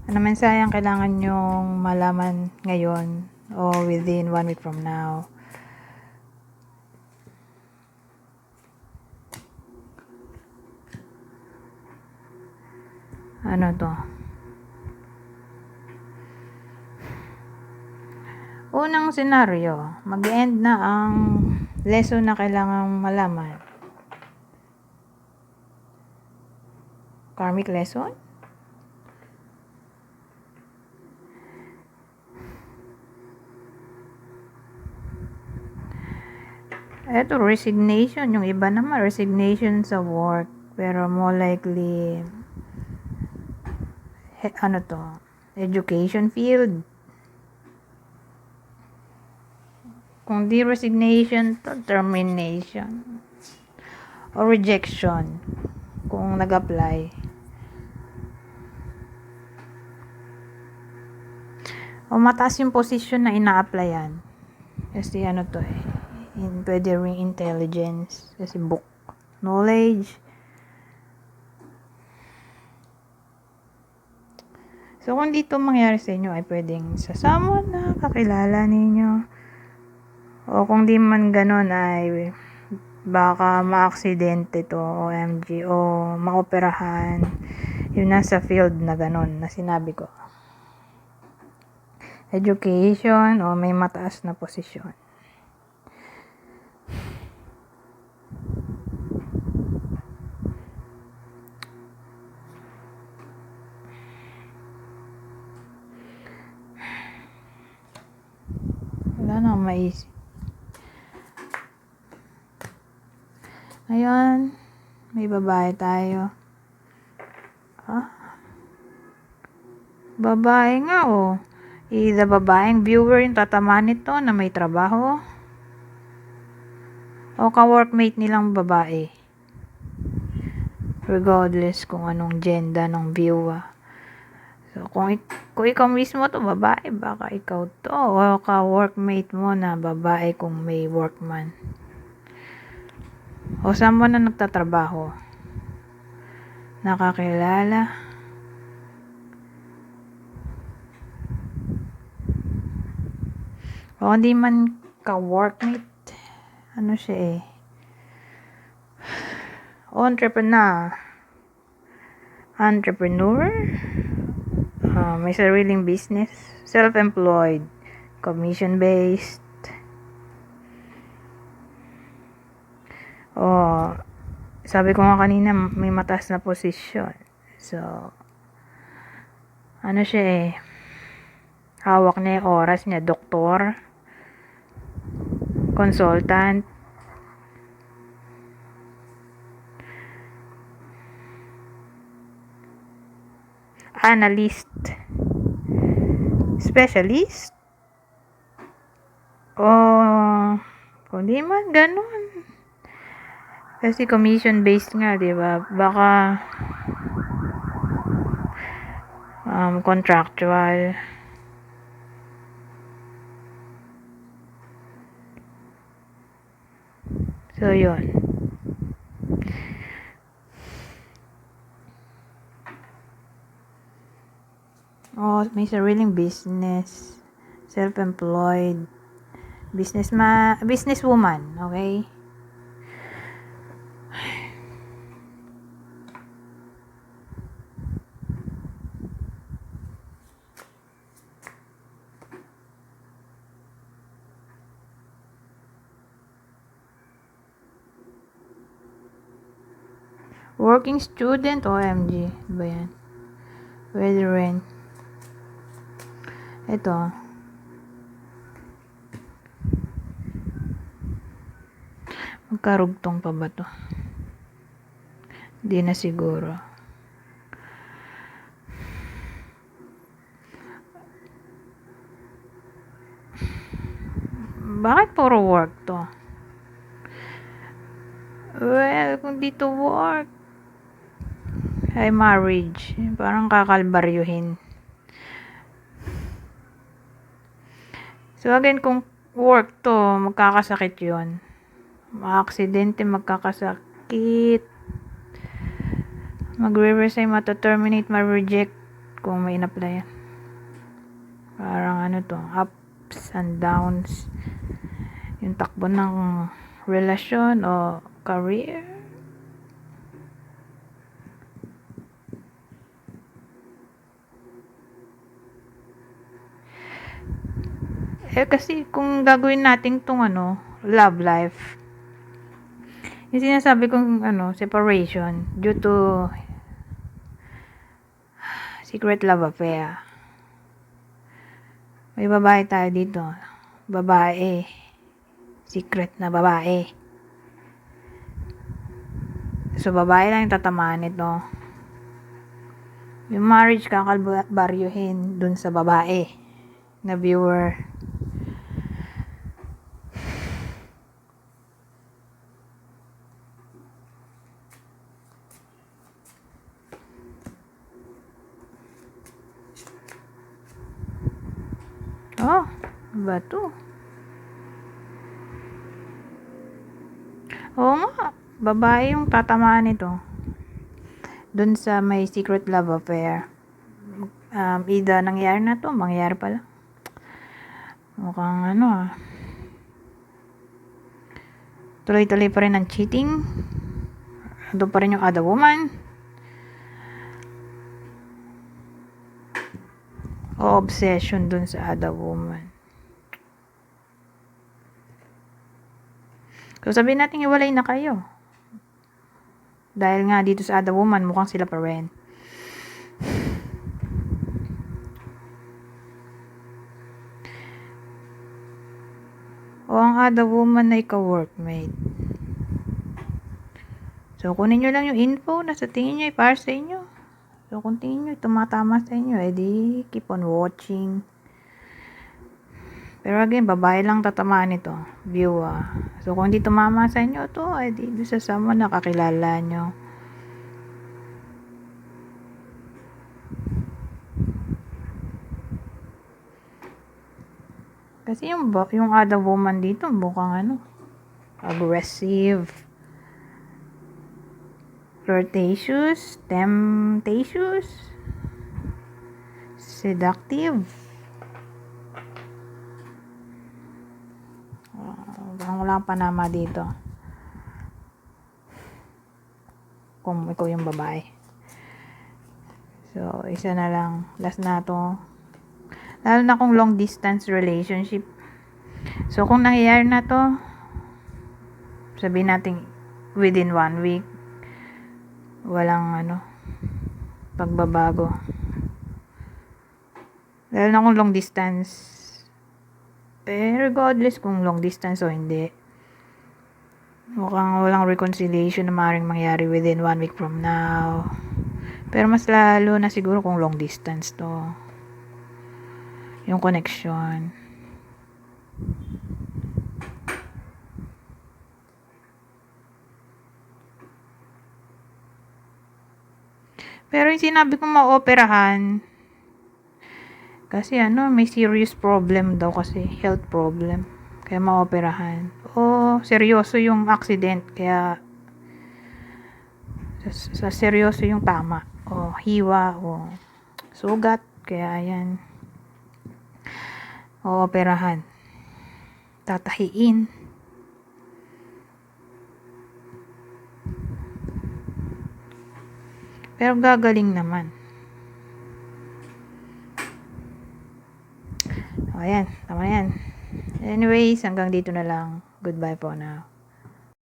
Ano mensahe ang kailangan nyong malaman ngayon o within 1 week from now? Ano to? Unang senaryo, mag-end na ang lesson na kailangang malaman. Karmic lesson? Eto, resignation. Yung iba naman, resignation sa work. Pero more likely, ano to? Education field. Kung di resignation to, termination. Or rejection. Kung nag-apply. O mataas yung position na ina-applyan. Kasi ano to eh. Pwede ring intelligence. Kasi book. Knowledge. So, kung dito mangyari sa inyo ay pwedeng sa someone na kakilala ninyo. O kung di man ganon ay baka ma-aksidente to, OMG, o maoperahan. Yun nasa field na ganon na sinabi ko. Education o may mataas na posisyon. Wala na maisip. Ngayon, may babae tayo. Babae nga oh. Either babaeng viewer yung tatama nito na may trabaho o ka-workmate nilang babae. Regardless kung anong gender ng viewer. So, kung ikaw mismo to babae, baka ikaw to o ka-workmate mo na babae kung may workman. O someone na nagtatrabaho. Nakakilala. O hindi man ka-workmate, ano siya eh, entrepreneur, may sariling business, self-employed, commission-based, o sabi ko nga kanina may mataas na posisyon. So, ano siya eh, hawak niya yung oras niya, doktor, consultant, analyst, specialist, o kung di man ganun. Kasi commission based nga, di ba? Baka contractual. So, yun. O, may sariling business, self-employed, businesswoman, okay? Working student, OMG, ba yan? Pwede rin. Ito. Magkarugtong pa ba to? Di na siguro. Bakit puro work to? Well, kung dito work, ay marriage. Parang kakalbaryuhin. So again, kung work to, magkakasakit yun. Maaksidente, magkakasakit. Magre-resign, mata-terminate, ma-reject. kung may in-apply. Parang ano to, ups and downs. Yung takbo ng relasyon o career. Kasi kung gagawin natin tong love life, yung sinasabi kong separation due to secret love affair. May babae tayo dito. Babae. Secret na babae. So, babae lang yung tatamaan nito. Yung marriage kakalbaryuhin dun sa babae na viewer. Oh, ba to? Oo nga, babae yung tatamaan nito. Dun sa may secret love affair. Either nangyari na to, mangyayari pala. Mukhang tuloy-tuloy pa rin ang cheating. Doon pa rin yung other woman. O obsession dun sa other woman. So, sabihin natin iwalay na kayo. Dahil nga dito sa other woman, mukhang sila pa rin. O ang other woman na ika-workmate. So, kunin nyo lang yung info na sa tingin nyo ay para sa inyo. So, kung tingin nyo tumatama sa inyo, edi keep on watching. Pero again, babae lang tatamaan ito. View. So, kung hindi tumama sa inyo to, edi doon sa someone na kakilala nyo. Kasi yung other woman dito, mukhang aggressive, flirtatious, temptatious, seductive. Wala kang panama dito. Kung ikaw yung babae. So, isa na lang. Last na to. Lalo na kung long distance relationship. So, kung nangyayari na to, sabihin natin within 1 week, walang pagbabago. Lalo na kung long distance. Regardless kung long distance o hindi. Mukhang walang reconciliation na maaaring mangyari within 1 week from now. Pero mas lalo na siguro kung long distance to. Yung connection. Pero yung sinabi kong maoperahan, kasi may serious problem daw kasi, health problem. Kaya maoperahan. O seryoso yung accident, kaya sa seryoso yung tama. O hiwa, o sugat, kaya ayan. O operahan. Tatahiin. Pero gagaling naman. O, ayan. Tama na yan. Anyways, hanggang dito na lang. Goodbye po now.